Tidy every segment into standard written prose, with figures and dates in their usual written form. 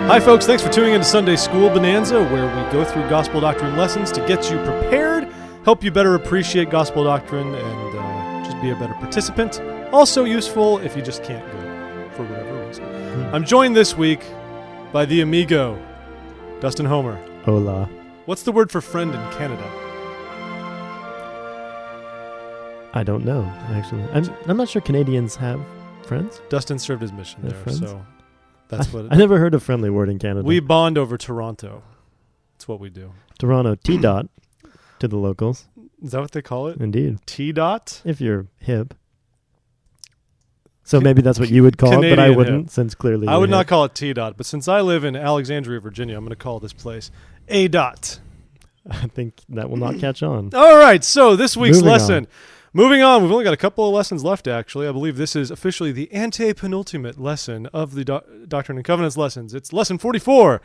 Hi, folks. Thanks for tuning into Sunday School Bonanza, where we go through gospel doctrine lessons to get you prepared, help you better appreciate gospel doctrine, and just be a better participant. Also useful if you just can't go for whatever reason. I'm joined this week by the amigo, Dustin Homer. Hola. What's the word for friend in Canada? I don't know, actually. I'm not sure Canadians have friends. Dustin served his mission They're there, friends? so that's what I never heard a friendly word in Canada. we bond over Toronto. That's what we do. Toronto, T-dot to the locals. Is that what they call it? Indeed. T-dot? If you're hip. So maybe that's what you would call it, but I Canadian wouldn't, hip. since clearly I would you're not hip. call it T-dot, but since I live in Alexandria, Virginia, I'm going to call this place A-dot. I think that will not catch on. All right, so this week's Moving lesson. Moving on, we've only got a couple of lessons left, actually. I believe this is officially the antepenultimate lesson of the Doctrine and Covenants lessons. It's lesson 44,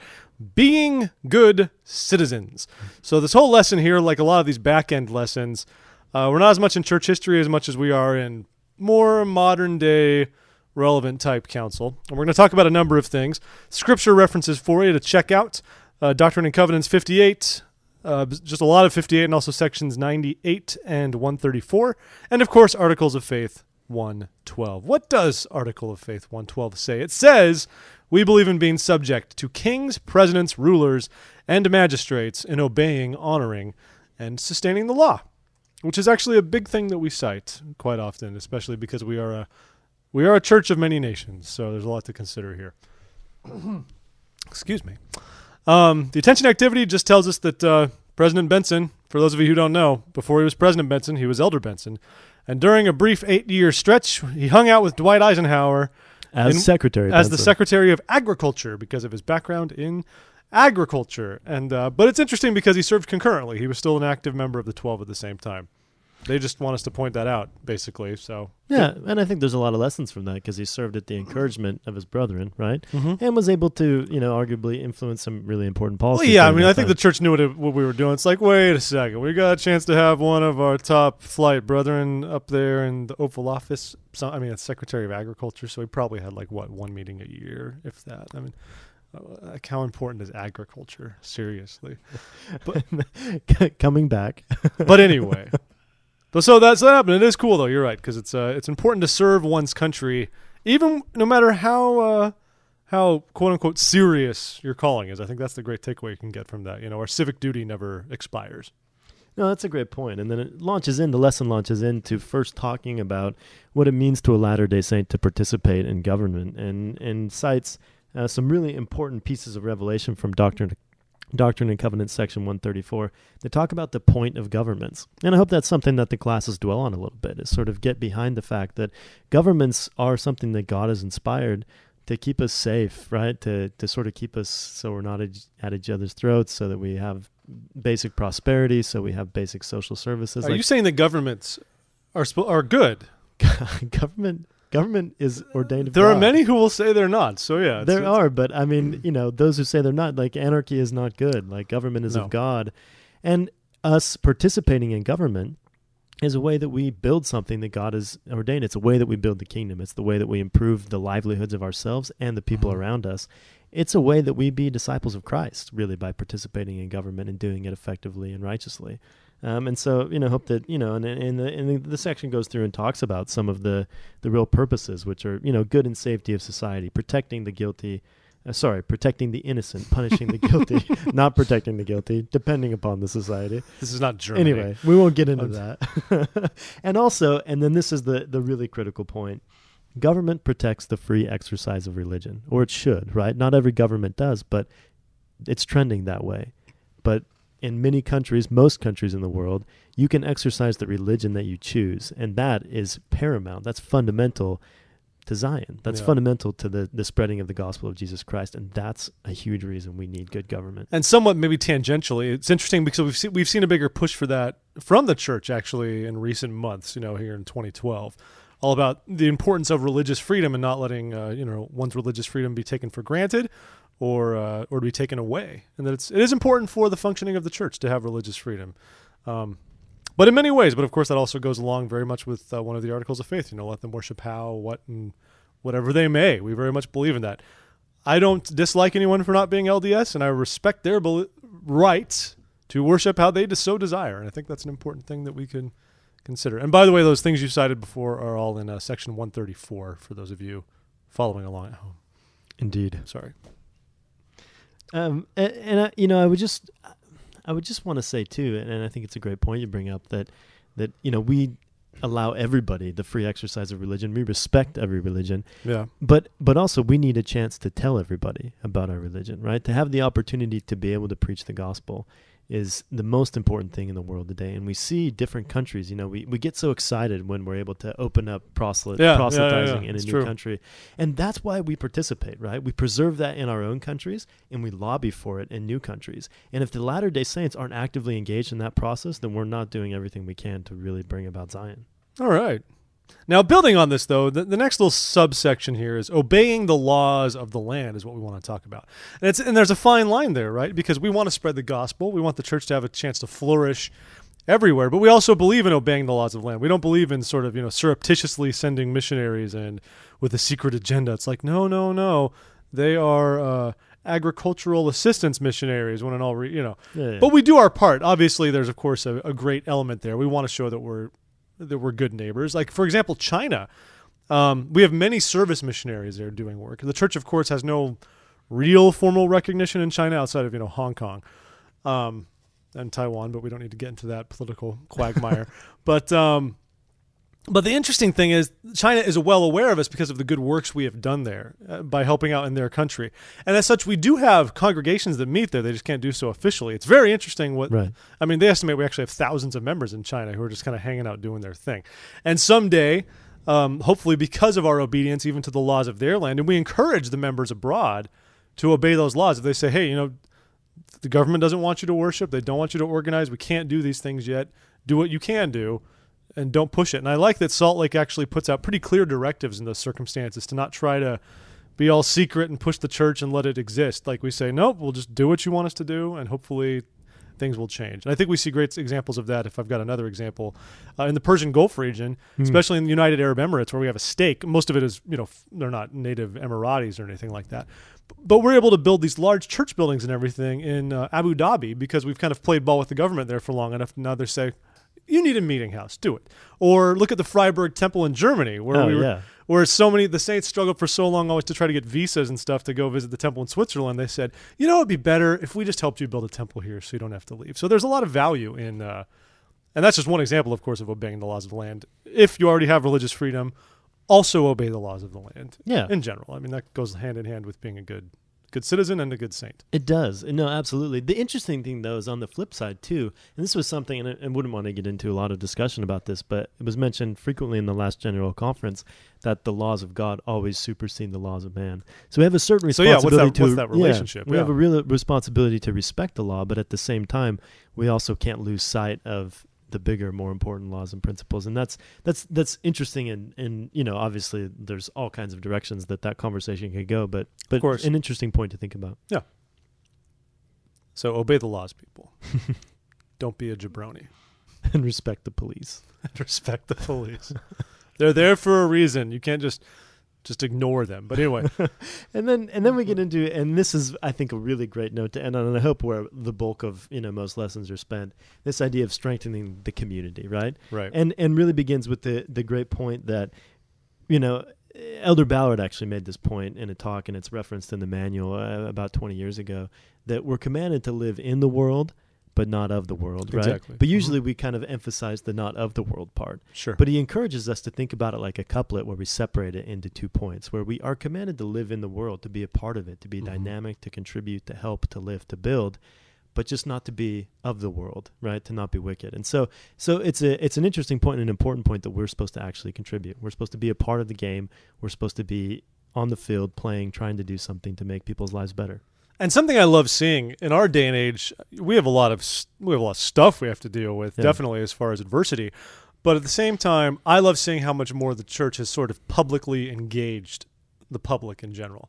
being good citizens. So this whole lesson here, like a lot of these back-end lessons, we're not as much in church history as much as we are in more modern-day relevant type counsel. And we're going to talk about a number of things. Scripture references for you to check out. Doctrine and Covenants 58, just a lot of 58, and also sections 98 and 134. And, of course, Articles of Faith 112. What does Article of Faith 112 say? It says, we believe in being subject to kings, presidents, rulers, and magistrates in obeying, honoring, and sustaining the law, which is actually a big thing that we cite quite often, especially because we are a church of many nations, so there's a lot to consider here. Excuse me. The attention activity just tells us that President Benson, for those of you who don't know, before he was President Benson, he was Elder Benson. And during a brief 8-year stretch, he hung out with Dwight Eisenhower As the Benson. Secretary of Agriculture because of his background in agriculture. And but it's interesting because he served concurrently. He was still an active member of the 12 at the same time. They just want us to point that out, basically. So Yeah, and I think there's a lot of lessons from that because he served at the encouragement of his brethren, right? Mm-hmm. And was able to, arguably influence some really important policies. Well, yeah, I during mean, that I think time. the church knew what we were doing. It's like, wait a second. We got a chance to have one of our top flight brethren up there in the Oval Office. It's Secretary of Agriculture, so we probably had, one meeting a year, if that. I mean, how important is agriculture? Seriously. But coming back. But anyway. So that happened. It is cool, though. You're right, because it's important to serve one's country, even no matter how quote unquote serious your calling is. I think that's the great takeaway you can get from that. Our civic duty never expires. No, that's a great point. And then the lesson launches into first talking about what it means to a Latter-day Saint to participate in government, and cites some really important pieces of revelation from Doctrine and Covenants section 134. They talk about the point of governments. And I hope that's something that the classes dwell on a little bit, is sort of get behind the fact that governments are something that God has inspired to keep us safe, right? To sort of keep us so we're not at each other's throats, so that we have basic prosperity, so we have basic social services. Are you saying that governments are good? Government is ordained of There God. are many who will say they're not. So yeah, There are, but I mean, those who say they're not, like anarchy is not good. Like government is No. of God. And us participating in government is a way that we build something that God has ordained. It's a way that we build the kingdom. It's the way that we improve the livelihoods of ourselves and the people around us. It's a way that we be disciples of Christ, really, by participating in government and doing it effectively and righteously. And so, hope that, and the section goes through and talks about some of the real purposes, which are, good and safety of society, protecting the guilty, protecting the innocent, punishing the guilty, not protecting the guilty, depending upon the society. This is not Germany. Anyway, we won't get into that. And then this is the really critical point. Government protects the free exercise of religion, or it should, right? Not every government does, but it's trending that way. But in many countries, most countries in the world, you can exercise the religion that you choose, and that is paramount. That's fundamental to Zion. That's fundamental to the spreading of the gospel of Jesus Christ, and that's a huge reason we need good government. And somewhat maybe tangentially, it's interesting because we've seen a bigger push for that from the church actually in recent months. Here in 2012, all about the importance of religious freedom and not letting one's religious freedom be taken for granted, or to be taken away, and that it is important for the functioning of the church to have religious freedom. But in many ways, but of course that also goes along very much with one of the articles of faith, let them worship how, what, and whatever they may. We very much believe in that. I don't dislike anyone for not being LDS, and I respect their right to worship how they so desire. And I think that's an important thing that we can consider. And by the way, those things you cited before are all in section 134 for those of you following along at home. Indeed. Sorry. And I would just want to say too, and I think it's a great point you bring up that we allow everybody the free exercise of religion. We respect every religion. Yeah. But also we need a chance to tell everybody about our religion, right? To have the opportunity to be able to preach the gospel is the most important thing in the world today. And we see different countries, we get so excited when we're able to open up proselytizing in a new country. And that's why we participate, right? We preserve that in our own countries and we lobby for it in new countries. And if the Latter-day Saints aren't actively engaged in that process, then we're not doing everything we can to really bring about Zion. All right. Now, building on this, though, the next little subsection here is obeying the laws of the land is what we want to talk about. And there's a fine line there, right? Because we want to spread the gospel. We want the church to have a chance to flourish everywhere. But we also believe in obeying the laws of the land. We don't believe in sort of, surreptitiously sending missionaries and with a secret agenda. It's like, no. They are agricultural assistance missionaries when in all, But we do our part. Obviously, there's, of course, a great element there. We want to show that we're good neighbors. Like, for example, China. We have many service missionaries there doing work. The church, of course, has no real formal recognition in China outside of, Hong Kong and Taiwan, but we don't need to get into that political quagmire. But the interesting thing is China is well aware of us because of the good works we have done there by helping out in their country. And as such, we do have congregations that meet there. They just can't do so officially. It's very interesting they estimate we actually have thousands of members in China who are just kind of hanging out doing their thing. And someday, hopefully because of our obedience even to the laws of their land, and we encourage the members abroad to obey those laws. If they say, hey, the government doesn't want you to worship, they don't want you to organize, we can't do these things yet, do what you can do, and don't push it. And I like that Salt Lake actually puts out pretty clear directives in those circumstances to not try to be all secret and push the church and let it exist. Like we say, nope, we'll just do what you want us to do, and hopefully things will change. And I think we see great examples of that. If I've got another example, in the Persian Gulf region, especially in the United Arab Emirates, where we have a stake. Most of it is, they're not native Emiratis or anything like that. But we're able to build these large church buildings and everything in Abu Dhabi because we've kind of played ball with the government there for long enough. Now they say, you need a meeting house, do it. Or look at the Freiburg Temple in Germany, where so many, the saints struggled for so long always to try to get visas and stuff to go visit the temple in Switzerland. They said, it'd be better if we just helped you build a temple here so you don't have to leave. So there's a lot of value in, and that's just one example, of course, of obeying the laws of the land. If you already have religious freedom, also obey the laws of the land in general. I mean, that goes hand in hand with being a good citizen and a good saint. It does. No, absolutely. The interesting thing, though, is on the flip side, too, and this was something, and I wouldn't want to get into a lot of discussion about this, but it was mentioned frequently in the last General Conference that the laws of God always supersede the laws of man. So we have a certain responsibility what's that relationship? We have a real responsibility to respect the law, but at the same time, we also can't lose sight of the bigger, more important laws and principles. And that's interesting. And obviously there's all kinds of directions that conversation could go, but of course, an interesting point to think about. Yeah. So obey the laws, people. Don't be a jabroni. And respect the police. Respect the police. They're there for a reason. You can't just ignore them. But anyway. and then we get into, and this is, I think, a really great note to end on, and I hope where the bulk of most lessons are spent, this idea of strengthening the community, right? Right. And really begins with the great point that, Elder Ballard actually made this point in a talk, and it's referenced in the manual about 20 years ago, that we're commanded to live in the world, but not of the world, right? Exactly. But usually we kind of emphasize the not of the world part. Sure. But he encourages us to think about it like a couplet where we separate it into 2 points, where we are commanded to live in the world, to be a part of it, to be dynamic, to contribute, to help, to lift, to build, but just not to be of the world, right? To not be wicked. And so it's an interesting point and an important point that we're supposed to actually contribute. We're supposed to be a part of the game. We're supposed to be on the field playing, trying to do something to make people's lives better. And something I love seeing in our day and age, we have a lot of stuff we have to deal with, definitely as far as adversity. But at the same time, I love seeing how much more the church has sort of publicly engaged the public in general.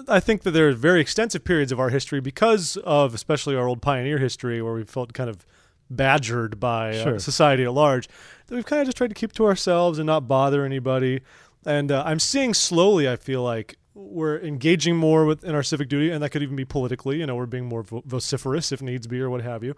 I think that there are very extensive periods of our history because of especially our old pioneer history where we felt kind of badgered by society at large, that we've kind of just tried to keep to ourselves and not bother anybody. And I'm seeing slowly, I feel like, we're engaging more in our civic duty, and that could even be politically. You know, we're being more vociferous if needs be, or what have you.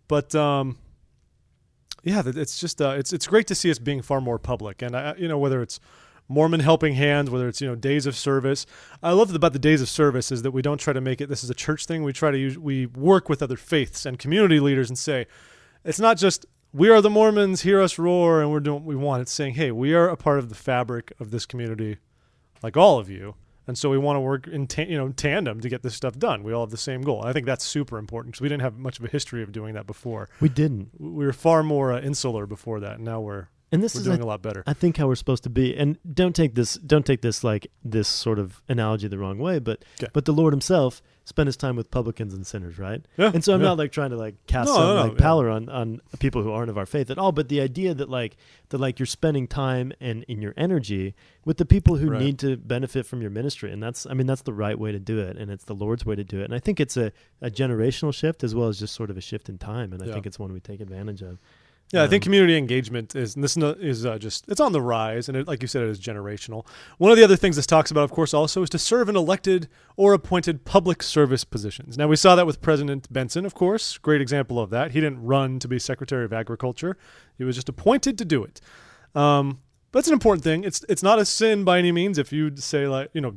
But yeah, it's just it's great to see us being far more public, and whether it's Mormon helping hands, whether it's days of service. I love about the days of service is that we don't try to make it this is a church thing. We try to we work with other faiths and community leaders and say it's not just we are the Mormons, hear us roar, and we're doing what we want. It's saying, hey, we are a part of the fabric of this community, like all of you. And so we want to work in tandem to get this stuff done. We all have the same goal. I think that's super important because we didn't have much of a history of doing that before. We didn't. We were far more insular before that, and now we're doing a lot better. I think how we're supposed to be. And don't take this like this sort of analogy the wrong way, but the Lord himself spent his time with publicans and sinners, right? Yeah, and so I'm not like trying to like cast pallor on people who aren't of our faith at all, but the idea that you're spending time and in your energy with the people who need to benefit from your ministry, and that's the right way to do it, and it's the Lord's way to do it. And I think it's a generational shift as well as just sort of a shift in time, and I think it's one we take advantage of. Yeah, I think community engagement is it's on the rise, and like you said, it is generational. One of the other things this talks about, of course, also is to serve in elected or appointed public service positions. Now, we saw that with President Benson, of course, great example of that. He didn't run to be Secretary of Agriculture. He was just appointed to do it. But it's an important thing. It's not a sin by any means if you say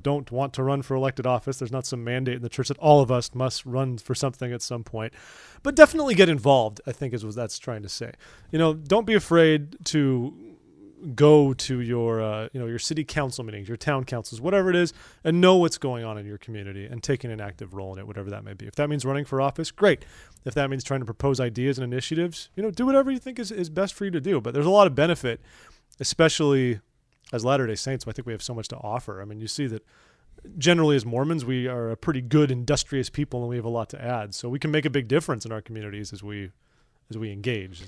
don't want to run for elected office. There's not some mandate in the church that all of us must run for something at some point. But definitely get involved, I think is what that's trying to say. Don't be afraid to go to your city council meetings, your town councils, whatever it is, and know what's going on in your community and taking an active role in it, whatever that may be. If that means running for office, great. If that means trying to propose ideas and initiatives, do whatever you think is best for you to do. But there's a lot of benefit, especially as Latter-day Saints. I think we have so much to offer. I mean, you see that generally as Mormons, we are a pretty good, industrious people, and we have a lot to add. So we can make a big difference in our communities as we engage.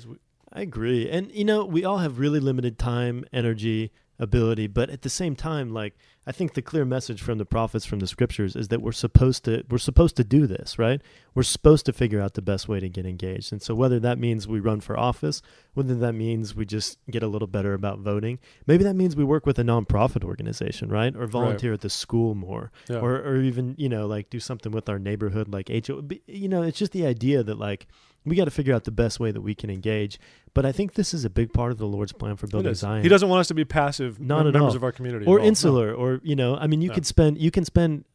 I agree. And, we all have really limited time, energy, ability, but at the same time, I think the clear message from the prophets, from the scriptures, is that we're supposed to do this, right? We're supposed to figure out the best way to get engaged. And so whether that means we run for office, whether that means we just get a little better about voting, maybe that means we work with a nonprofit organization, right? Or volunteer at the school more, or even, do something with our neighborhood, like HO. It's just the idea that we got to figure out the best way that we can engage. But I think this is a big part of the Lord's plan for building Zion. He doesn't want us to be passive members of our community. Or insular, or, you can spend,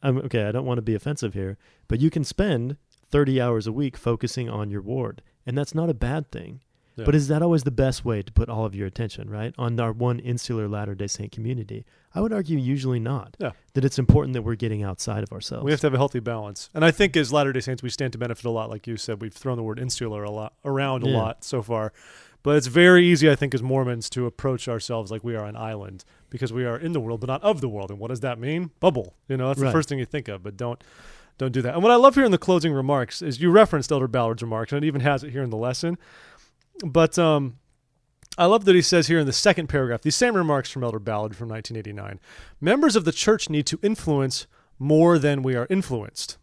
okay, I don't want to be offensive here, but you can spend 30 hours a week focusing on your ward. And that's not a bad thing. Yeah. But is that always the best way to put all of your attention, right, on our one insular Latter-day Saint community? I would argue usually not. Yeah. That it's important that we're getting outside of ourselves. We have to have a healthy balance. And I think as Latter-day Saints, we stand to benefit a lot. Like you said, we've thrown the word insular around a lot so far. But it's very easy, I think, as Mormons to approach ourselves like we are an island because we are in the world but not of the world. And what does that mean? Bubble. That's the first thing you think of, but don't do that. And what I love here in the closing remarks is you referenced Elder Ballard's remarks, and it even has it here in the lesson. But I love that he says here in the second paragraph, these same remarks from Elder Ballard from 1989, members of the church need to influence more than we are influenced.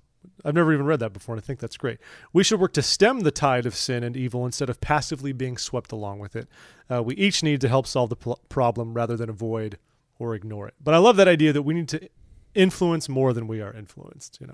I've never even read that before, and I think that's great. We should work to stem the tide of sin and evil instead of passively being swept along with it. We each need to help solve the problem rather than avoid or ignore it. But I love that idea that we need to influence more than we are influenced, I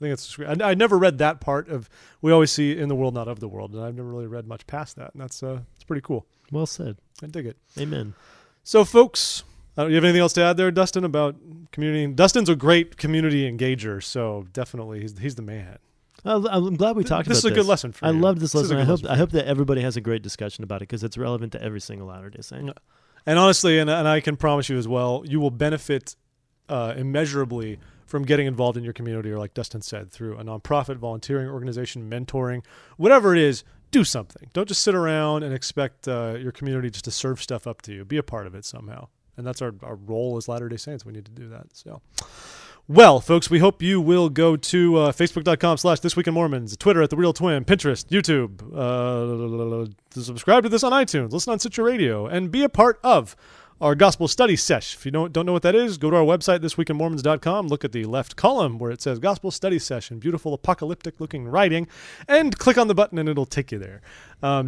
think that's great. I never read that part of we always see in the world, not of the world, and I've never really read much past that, and that's it's pretty cool. Well said. I dig it. Amen. So, folks, you have anything else to add there, Dustin, about community? Dustin's a great community engager, so definitely he's the man. I'm glad we talked about this. This is a good lesson for you. I love this lesson. I hope that everybody has a great discussion about it because it's relevant to every single Latter-day Saint. Yeah. And honestly, and I can promise you as well, you will benefit immeasurably from getting involved in your community, or like Dustin said, through a nonprofit, volunteering organization, mentoring, whatever it is. Do something. Don't just sit around and expect your community just to serve stuff up to you. Be a part of it somehow. And that's our role as Latter-day Saints. We need to do that. So, well, folks, we hope you will go to Facebook.com/ThisWeekInMormons, Twitter @TheRealTwin, Pinterest, YouTube, subscribe to this on iTunes, listen on Stitcher Radio, and be a part of our gospel study sesh. If you don't know what that is, go to our website, thisweekinmormons.com, look at the left column where it says gospel study session, beautiful apocalyptic looking writing, and click on the button and it'll take you there.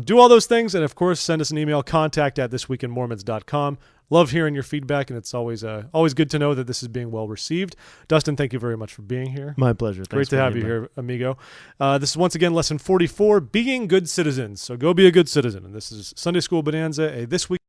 Do all those things, and of course, send us an email, contact@thisweekinmormons.com. Love hearing your feedback, and it's always good to know that this is being well received. Dustin, thank you very much for being here. My pleasure. Great to have you here, amigo. This is once again lesson 44, being good citizens. So go be a good citizen. And this is Sunday School Bonanza, a This Week